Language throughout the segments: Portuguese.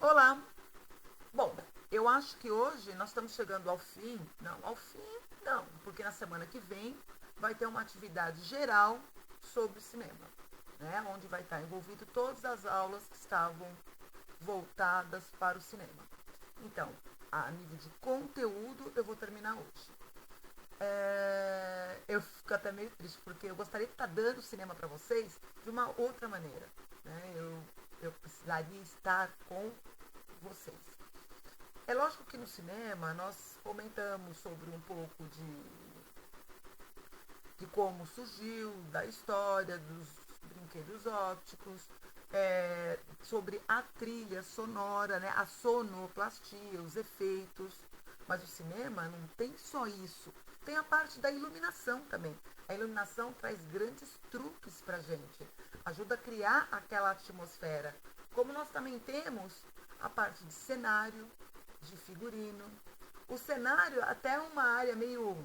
Olá! Bom, eu acho que hoje nós estamos chegando ao fim. Não, ao fim não, porque na semana que vem vai ter uma atividade geral sobre cinema, né? Onde vai estar envolvido todas as aulas que estavam voltadas para o cinema. Então, a nível de conteúdo, eu vou terminar hoje. Eu fico até meio triste, porque eu gostaria de estar dando cinema para vocês de uma outra maneira. Né? Eu precisaria estar com vocês. É lógico que no cinema nós comentamos sobre um pouco de como surgiu, da história, dos brinquedos ópticos, sobre a trilha sonora, né, a sonoplastia, os efeitos. Mas o cinema não tem só isso. Tem a parte da iluminação também. A iluminação traz grandes truques para a gente. Ajuda a criar aquela atmosfera. Como nós também temos a parte de cenário, de figurino. O cenário até é uma área meio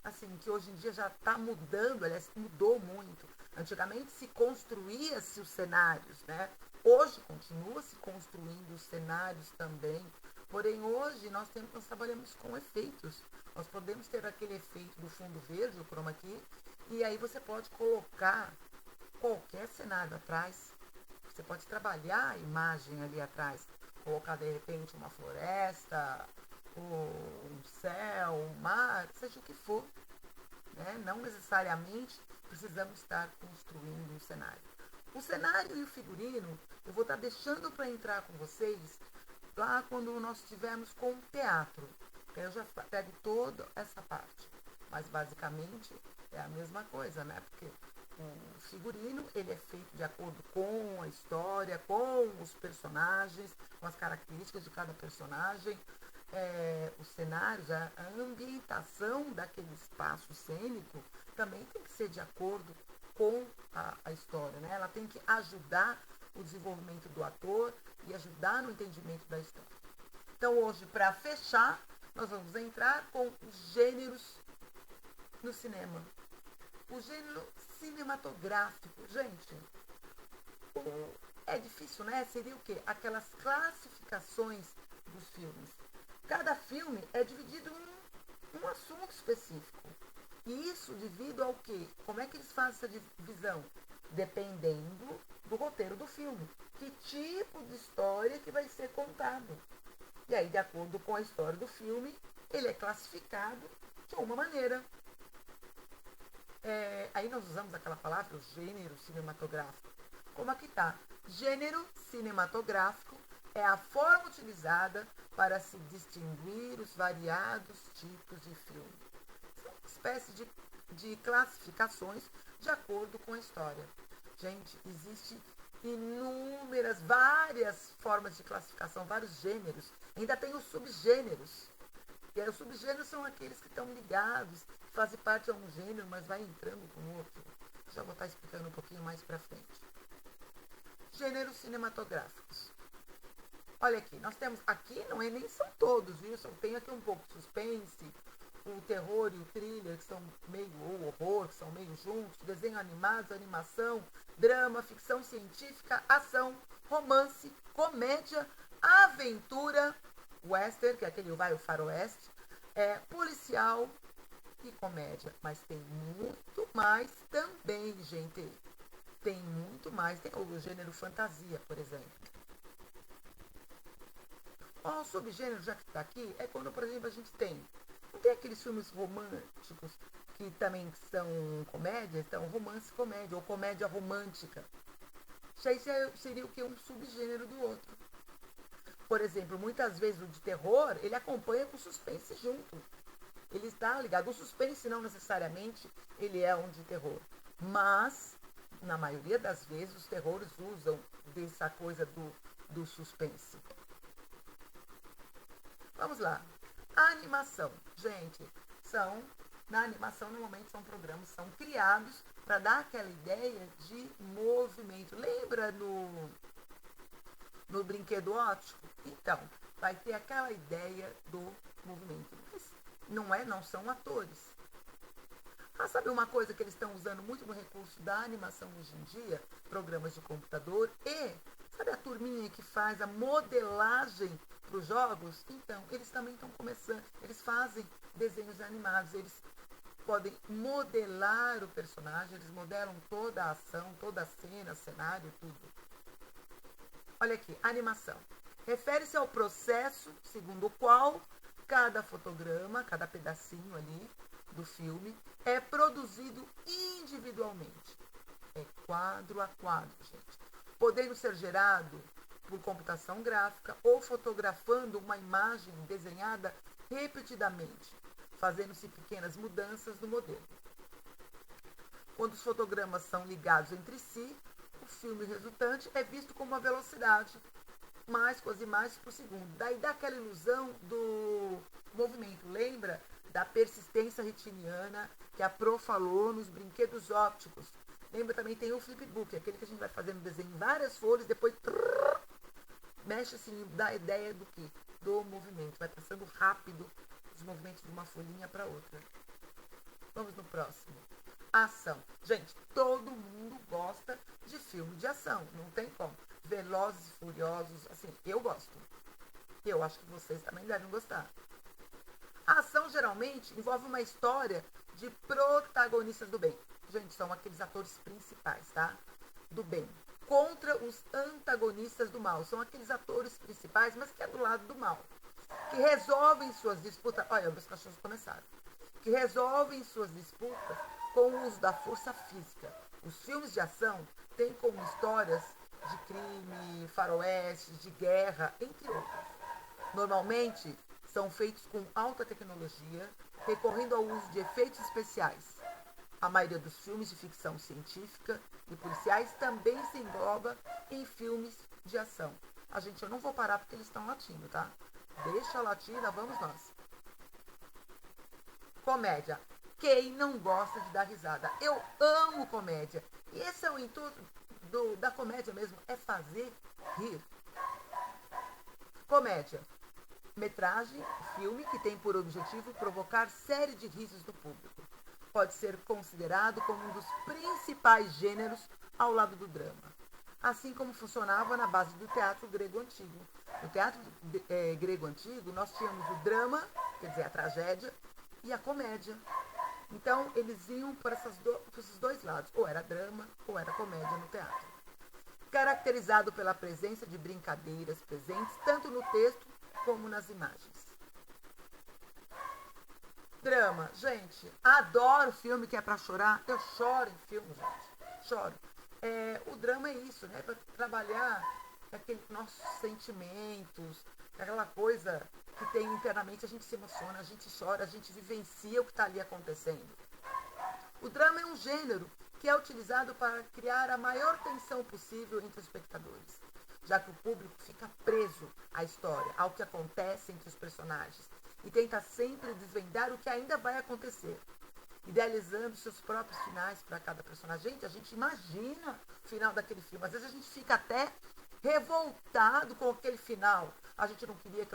assim, que hoje em dia já está mudando, aliás, mudou muito. Antigamente se construía-se os cenários, né? Hoje continua se construindo os cenários também. Porém, hoje nós trabalhamos com efeitos. Nós podemos ter aquele efeito do fundo verde, o chroma key, e aí você pode colocar qualquer cenário atrás. Você pode trabalhar a imagem ali atrás, colocar de repente uma floresta, um céu, um mar, seja o que for. Né? Não necessariamente precisamos estar construindo um cenário. O cenário e o figurino eu vou estar deixando para entrar com vocês lá quando nós estivermos com o teatro. Porque eu já pego toda essa parte. Mas basicamente é a mesma coisa, né? Porque o figurino ele é feito de acordo com a história, com os personagens, com as características de cada personagem. Os cenários, a ambientação daquele espaço cênico também tem que ser de acordo com a história. Né? Ela tem que ajudar o desenvolvimento do ator e ajudar no entendimento da história. Então hoje, para fechar, nós vamos entrar com os gêneros no cinema. O gênero cinematográfico, gente, é difícil, né? Seria o quê? Aquelas classificações dos filmes. Cada filme é dividido em um assunto específico. E isso devido ao quê? Como é que eles fazem essa divisão? Dependendo do roteiro do filme. Que tipo de história que vai ser contado. E aí, de acordo com a história do filme, ele é classificado de uma maneira. Aí nós usamos aquela palavra, o gênero cinematográfico. Como aqui está. Gênero cinematográfico é a forma utilizada para se distinguir os variados tipos de filme. São uma espécie de classificações de acordo com a história. Gente, existe inúmeras, várias formas de classificação, vários gêneros. Ainda tem os subgêneros. E aí, os subgêneros são aqueles que estão ligados, que fazem parte de um gênero, mas vai entrando com outro. Já vou estar explicando um pouquinho mais para frente. Gêneros cinematográficos. Olha aqui, nós temos aqui, não é nem são todos, viu? Só tem aqui um pouco de suspense, o terror e o thriller, que são meio, ou horror, que são meio juntos, desenho animado, animação, drama, ficção científica, ação, romance, comédia, aventura, western, que é aquele vai o faroeste, policial e comédia. Mas tem muito mais também, gente. Tem muito mais. Tem o gênero fantasia, por exemplo. O subgênero, já que está aqui, é quando, por exemplo, a gente tem. Não tem aqueles filmes românticos que também são comédias? Então, romance comédia, ou comédia romântica. Isso aí seria o que? Um subgênero do outro. Por exemplo, muitas vezes o de terror, ele acompanha com suspense junto. Ele está ligado. O suspense não necessariamente ele é um de terror. Mas, na maioria das vezes, os terrores usam dessa coisa do suspense. Vamos lá. A animação. Gente, na animação, normalmente são programas que são criados para dar aquela ideia de movimento. Lembra no brinquedo óptico? Então, vai ter aquela ideia do movimento. Mas não são atores. Sabe uma coisa que eles estão usando muito no recurso da animação hoje em dia? Programas de computador e, sabe a turminha que faz a modelagem para os jogos, então, eles também estão começando, eles fazem desenhos animados, eles podem modelar o personagem, eles modelam toda a ação, toda a cena, cenário, tudo. Olha aqui, animação. Refere-se ao processo segundo o qual cada fotograma, cada pedacinho ali do filme é produzido individualmente. É quadro a quadro, gente. Podendo ser gerado por computação gráfica ou fotografando uma imagem desenhada repetidamente, fazendo-se pequenas mudanças no modelo. Quando os fotogramas são ligados entre si, o filme resultante é visto com uma velocidade mais com as imagens por segundo. Daí dá aquela ilusão do movimento. Lembra da persistência retiniana que a Pro falou nos brinquedos ópticos? Lembra também tem o flipbook, aquele que a gente vai fazendo desenho em várias folhas, depois mexe assim, dá a ideia do que? Do movimento. Vai passando rápido os movimentos de uma folhinha para outra. Vamos no próximo. Ação. Gente, todo mundo gosta de filme de ação. Não tem como. Velozes e Furiosos, assim, eu gosto. Eu acho que vocês também devem gostar. A ação geralmente envolve uma história de protagonistas do bem. Gente, são aqueles atores principais, tá? Do bem. Contra os antagonistas do mal. São aqueles atores principais, mas que é do lado do mal. Que resolvem suas disputas. Olha, meus cachorros começaram. Que resolvem suas disputas com o uso da força física. Os filmes de ação têm como histórias de crime, faroeste, de guerra, entre outros. Normalmente, são feitos com alta tecnologia, recorrendo ao uso de efeitos especiais. A maioria dos filmes de ficção científica e policiais também se engloba em filmes de ação. Gente, eu não vou parar porque eles estão latindo, tá? Deixa a latina, vamos nós. Comédia. Quem não gosta de dar risada? Eu amo comédia. E esse é o intuito da comédia mesmo, é fazer rir. Comédia. Metragem, filme que tem por objetivo provocar série de risos do público. Pode ser considerado como um dos principais gêneros ao lado do drama. Assim como funcionava na base do teatro grego antigo. No teatro grego antigo, nós tínhamos o drama, quer dizer, a tragédia, e a comédia. Então, eles iam por esses dois lados. Ou era drama, ou era comédia no teatro. Caracterizado pela presença de brincadeiras presentes tanto no texto como nas imagens. Drama. Gente, adoro filme que é pra chorar. Eu choro em filme, gente. Choro. O drama é isso, né? Pra trabalhar aqueles nossos sentimentos, aquela coisa que tem internamente, a gente se emociona, a gente chora, a gente vivencia o que está ali acontecendo. O drama é um gênero que é utilizado para criar a maior tensão possível entre os espectadores, já que o público fica preso à história, ao que acontece entre os personagens, e tenta sempre desvendar o que ainda vai acontecer, idealizando seus próprios finais para cada personagem. Gente, a gente imagina o final daquele filme, às vezes a gente fica até revoltado com aquele final. A gente não queria que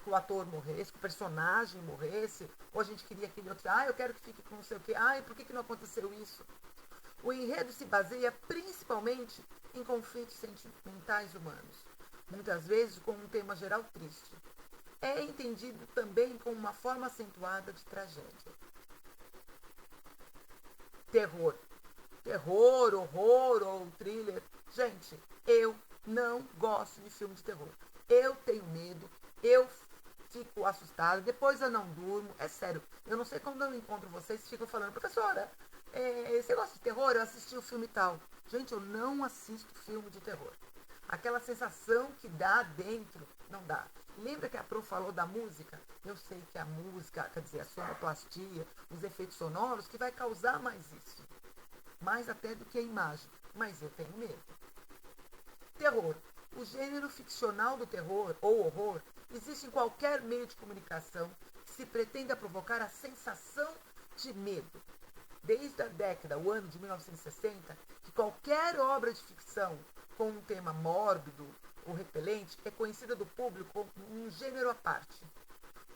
o ator morresse, que o personagem morresse, ou a gente queria aquele outro, eu quero que fique com não sei o quê, por que não aconteceu isso? O enredo se baseia principalmente em conflitos sentimentais humanos, muitas vezes com um tema geral triste. É entendido também como uma forma acentuada de tragédia. Terror. Terror, horror ou thriller. Gente, eu não gosto de filme de terror. Eu tenho medo, eu fico assustada, depois eu não durmo. É sério, eu não sei quando eu encontro vocês, ficam falando, professora, você gosta de terror? Eu assisti o filme tal. Gente, eu não assisto filme de terror. Aquela sensação que dá dentro, não dá. Lembra que a Pro falou da música? Eu sei que a música, quer dizer, a sonoplastia, os efeitos sonoros, que vai causar mais isso. Mais até do que a imagem. Mas eu tenho medo. Terror. O gênero ficcional do terror ou horror existe em qualquer meio de comunicação que se pretenda provocar a sensação de medo. Desde a década, o ano de 1960, que qualquer obra de ficção com um tema mórbido ou repelente é conhecida do público como um gênero à parte,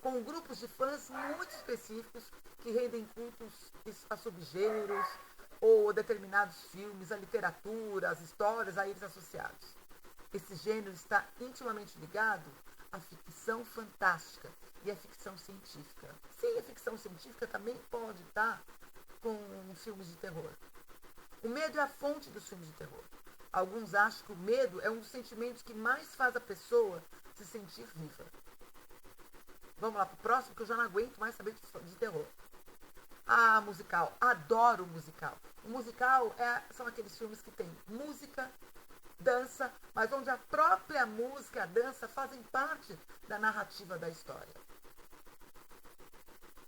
com grupos de fãs muito específicos que rendem cultos a subgêneros ou determinados filmes, a literatura, as histórias a eles associados. Esse gênero está intimamente ligado à ficção fantástica e à ficção científica. Sim, a ficção científica também pode estar com filmes de terror. O medo é a fonte dos filmes de terror. Alguns acham que o medo é um dos sentimentos que mais faz a pessoa se sentir viva. Vamos lá pro próximo, que eu já não aguento mais saber de terror. Ah, musical. Adoro musical. O musical são aqueles filmes que tem música, dança, mas onde a própria música e a dança fazem parte da narrativa da história.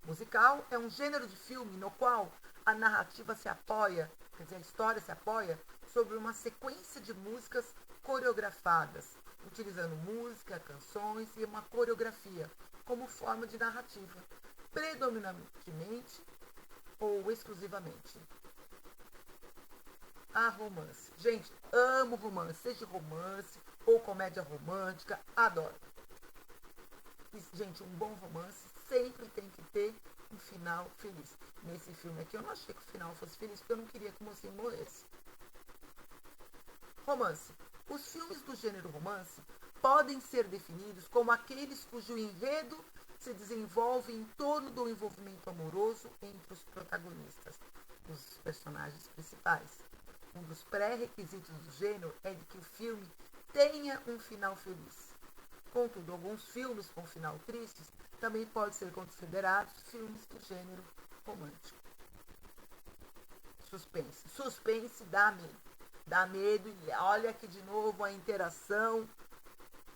Musical é um gênero de filme no qual a narrativa se apoia, quer dizer, a história se apoia sobre uma sequência de músicas coreografadas, utilizando música, canções e uma coreografia como forma de narrativa, predominantemente ou exclusivamente. Ah, romance. Gente, amo romance, seja romance ou comédia romântica, adoro. E, gente, um bom romance sempre tem que ter um final feliz. Nesse filme aqui eu não achei que o final fosse feliz, porque eu não queria que o mocinho morresse. Romance. Os filmes do gênero romance podem ser definidos como aqueles cujo enredo se desenvolve em torno do envolvimento amoroso entre os protagonistas, os personagens principais. Um dos pré-requisitos do gênero é de que o filme tenha um final feliz. Contudo, alguns filmes com final tristes também podem ser considerados filmes do gênero romântico. Suspense. Suspense dá medo. Dá medo e olha aqui de novo a interação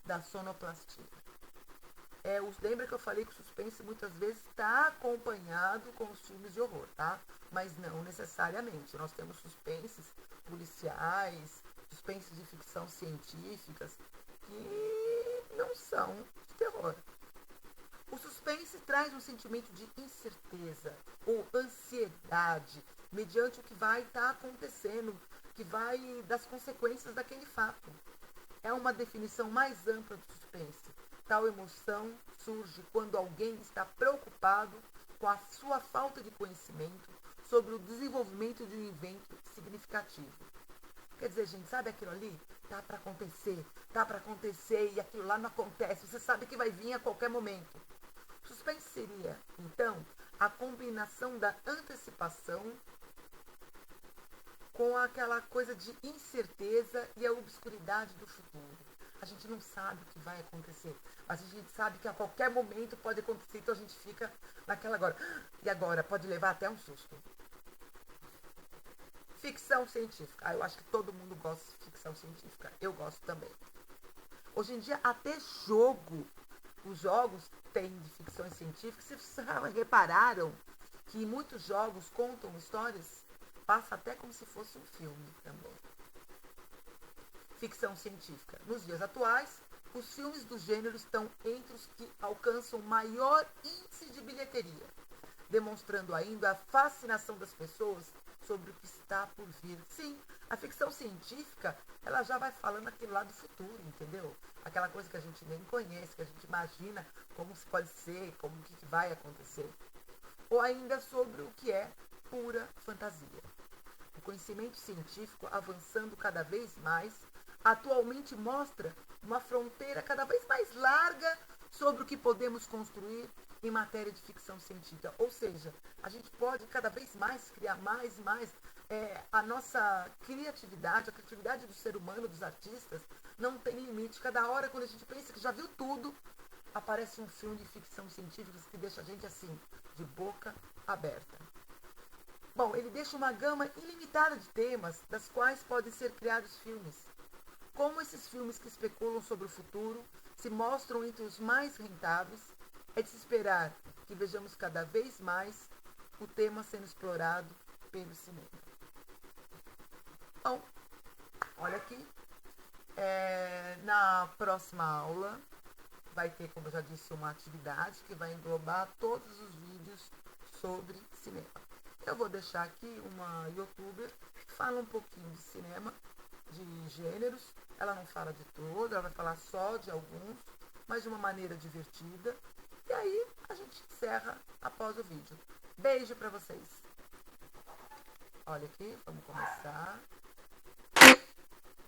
da sonoplastia. Lembra que eu falei que o suspense muitas vezes está acompanhado com os filmes de horror, tá? Mas não necessariamente. Nós temos suspenses policiais, suspenses de ficção científicas, que não são de terror. O suspense traz um sentimento de incerteza ou ansiedade, mediante o que vai estar acontecendo, que vai das consequências daquele fato. É uma definição mais ampla do suspense. Tal emoção surge quando alguém está preocupado com a sua falta de conhecimento sobre o desenvolvimento de um evento significativo. Quer dizer, gente, sabe aquilo ali? Tá para acontecer e aquilo lá não acontece. Você sabe que vai vir a qualquer momento. Suspense seria, então, a combinação da antecipação com aquela coisa de incerteza e a obscuridade do futuro. A gente não sabe o que vai acontecer, mas a gente sabe que a qualquer momento pode acontecer, então a gente fica naquela agora. E agora? Pode levar até um susto. Ficção científica. Eu acho que todo mundo gosta de ficção científica. Eu gosto também. Hoje em dia, até os jogos têm de ficção científica. Vocês repararam que muitos jogos contam histórias? Passa até como se fosse um filme também. Ficção científica. Nos dias atuais, os filmes do gênero estão entre os que alcançam maior índice de bilheteria, demonstrando ainda a fascinação das pessoas sobre o que está por vir. Sim, a ficção científica, ela já vai falando aquilo lá do futuro, entendeu? Aquela coisa que a gente nem conhece, que a gente imagina como se pode ser, como que vai acontecer. Ou ainda sobre o que é pura fantasia. O conhecimento científico, avançando cada vez mais, atualmente mostra uma fronteira cada vez mais larga sobre o que podemos construir em matéria de ficção científica. Ou seja, a gente pode cada vez mais criar mais e mais. A nossa criatividade, a criatividade do ser humano, dos artistas, não tem limite. Cada hora, quando a gente pensa que já viu tudo, aparece um filme de ficção científica que deixa a gente assim, de boca aberta. Bom, ele deixa uma gama ilimitada de temas das quais podem ser criados filmes. Como esses filmes que especulam sobre o futuro se mostram entre os mais rentáveis, é de se esperar que vejamos cada vez mais o tema sendo explorado pelo cinema. Bom, olha aqui. Na próxima aula vai ter, como eu já disse, uma atividade que vai englobar todos os vídeos sobre cinema. Eu vou deixar aqui uma youtuber que fala um pouquinho de cinema, de gêneros. Ela não fala de todo, ela vai falar só de alguns, mas de uma maneira divertida. E aí a gente encerra após o vídeo. Beijo pra vocês. Olha aqui, vamos começar.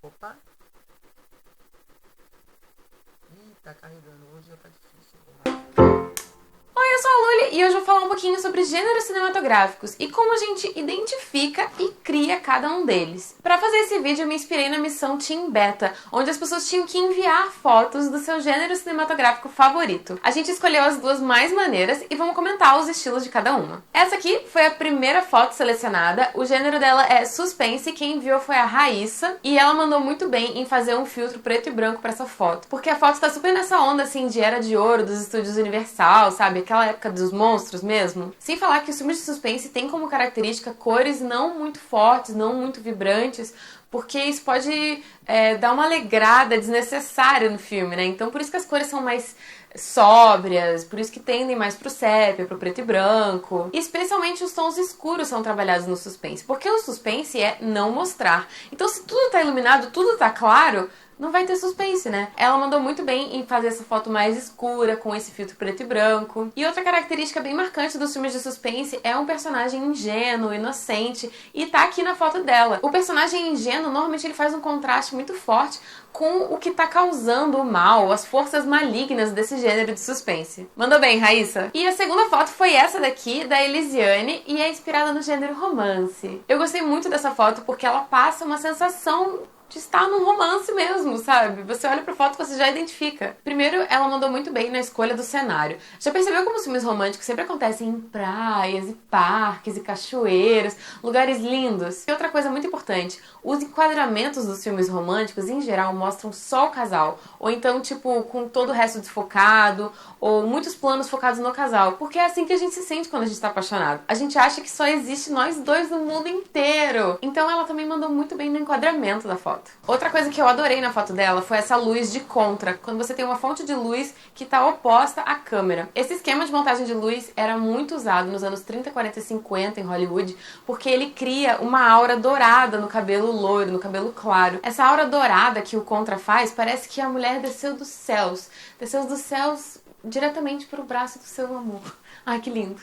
Opa. tá carregando. Hoje já tá difícil. Oi, eu sou a Luli e hoje eu vou falar um pouquinho sobre gêneros cinematográficos e como a gente identifica e cria cada um deles. Para fazer esse vídeo eu me inspirei na missão Team Beta, onde as pessoas tinham que enviar fotos do seu gênero cinematográfico favorito. A gente escolheu as duas mais maneiras e vamos comentar os estilos de cada uma. Essa aqui foi a primeira foto selecionada, o gênero dela é suspense e quem enviou foi a Raíssa e ela mandou muito bem em fazer um filtro preto e branco para essa foto, porque a foto tá super nessa onda assim de era de ouro dos estúdios Universal, sabe? Aquela época dos monstros mesmo. Sem falar que os filmes de suspense têm como característica cores não muito fortes, não muito vibrantes, porque isso pode dar uma alegrada desnecessária no filme, né? Então por isso que as cores são mais sóbrias, por isso que tendem mais pro sépia, pro preto e branco. E especialmente os tons escuros são trabalhados no suspense, porque o suspense é não mostrar. Então se tudo tá iluminado, tudo tá claro, não vai ter suspense, né? Ela mandou muito bem em fazer essa foto mais escura, com esse filtro preto e branco. E outra característica bem marcante dos filmes de suspense é um personagem ingênuo, inocente, e tá aqui na foto dela. O personagem ingênuo, normalmente ele faz um contraste muito forte com o que tá causando o mal, as forças malignas desse gênero de suspense. Mandou bem, Raíssa? E a segunda foto foi essa daqui, da Elisiane, e é inspirada no gênero romance. Eu gostei muito dessa foto porque ela passa uma sensação de estar num romance mesmo, sabe? Você olha pra foto e você já identifica. Primeiro, ela mandou muito bem na escolha do cenário. Já percebeu como os filmes românticos sempre acontecem em praias e parques e cachoeiras, lugares lindos? E outra coisa muito importante, os enquadramentos dos filmes românticos, em geral, mostram só o casal. Ou então, tipo, com todo o resto desfocado, ou muitos planos focados no casal. Porque é assim que a gente se sente quando a gente tá apaixonado. A gente acha que só existe nós dois no mundo inteiro. Então ela também mandou muito bem no enquadramento da foto. Outra coisa que eu adorei na foto dela foi essa luz de contra, quando você tem uma fonte de luz que está oposta à câmera. Esse esquema de montagem de luz era muito usado nos anos 30, 40 e 50 em Hollywood, porque ele cria uma aura dourada no cabelo loiro, no cabelo claro. Essa aura dourada que o contra faz, parece que a mulher desceu dos céus diretamente para o braço do seu amor. Ai, que lindo.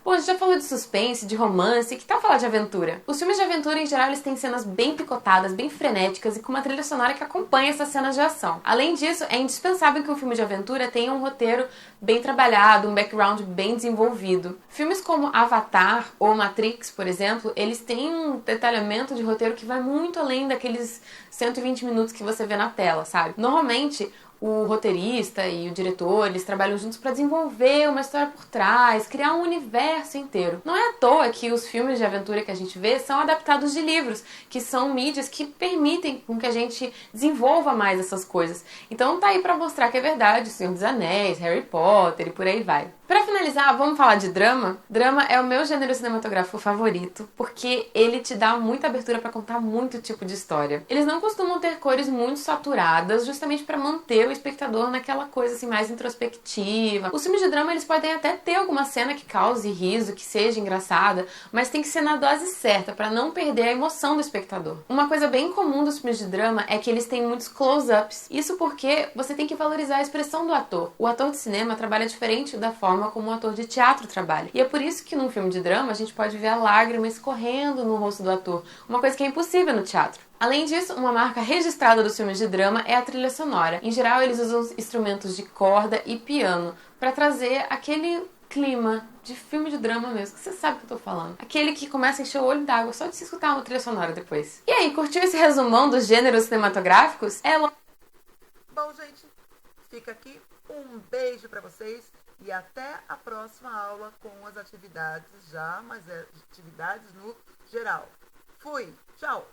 Bom, a gente já falou de suspense, de romance, que tal falar de aventura? Os filmes de aventura, em geral, eles têm cenas bem picotadas, bem frenéticas e com uma trilha sonora que acompanha essas cenas de ação. Além disso, é indispensável que um filme de aventura tenha um roteiro bem trabalhado, um background bem desenvolvido. Filmes como Avatar ou Matrix, por exemplo, eles têm um detalhamento de roteiro que vai muito além daqueles 120 minutos que você vê na tela, sabe? Normalmente, o roteirista e o diretor, eles trabalham juntos para desenvolver uma história por trás, criar um universo inteiro. Não é à toa que os filmes de aventura que a gente vê são adaptados de livros, que são mídias que permitem com que a gente desenvolva mais essas coisas. Então tá aí para mostrar que é verdade, O Senhor dos Anéis, Harry Potter e por aí vai. Para finalizar, vamos falar de drama? Drama é o meu gênero cinematográfico favorito, porque ele te dá muita abertura para contar muito tipo de história. Eles não costumam ter cores muito saturadas, justamente para manter o espectador naquela coisa assim mais introspectiva. Os filmes de drama, eles podem até ter alguma cena que cause riso, que seja engraçada, mas tem que ser na dose certa para não perder a emoção do espectador. Uma coisa bem comum dos filmes de drama é que eles têm muitos close-ups. Isso porque você tem que valorizar a expressão do ator. O ator de cinema trabalha diferente da forma como um ator de teatro trabalha. E é por isso que num filme de drama a gente pode ver a lágrima escorrendo no rosto do ator, uma coisa que é impossível no teatro. Além disso, uma marca registrada dos filmes de drama é a trilha sonora. Em geral, eles usam instrumentos de corda e piano para trazer aquele clima de filme de drama mesmo, que você sabe o que eu tô falando. Aquele que começa a encher o olho d'água só de se escutar uma trilha sonora depois. E aí, curtiu esse resumão dos gêneros cinematográficos? Bom, gente, fica aqui um beijo para vocês e até a próxima aula com as atividades atividades no geral. Fui, tchau!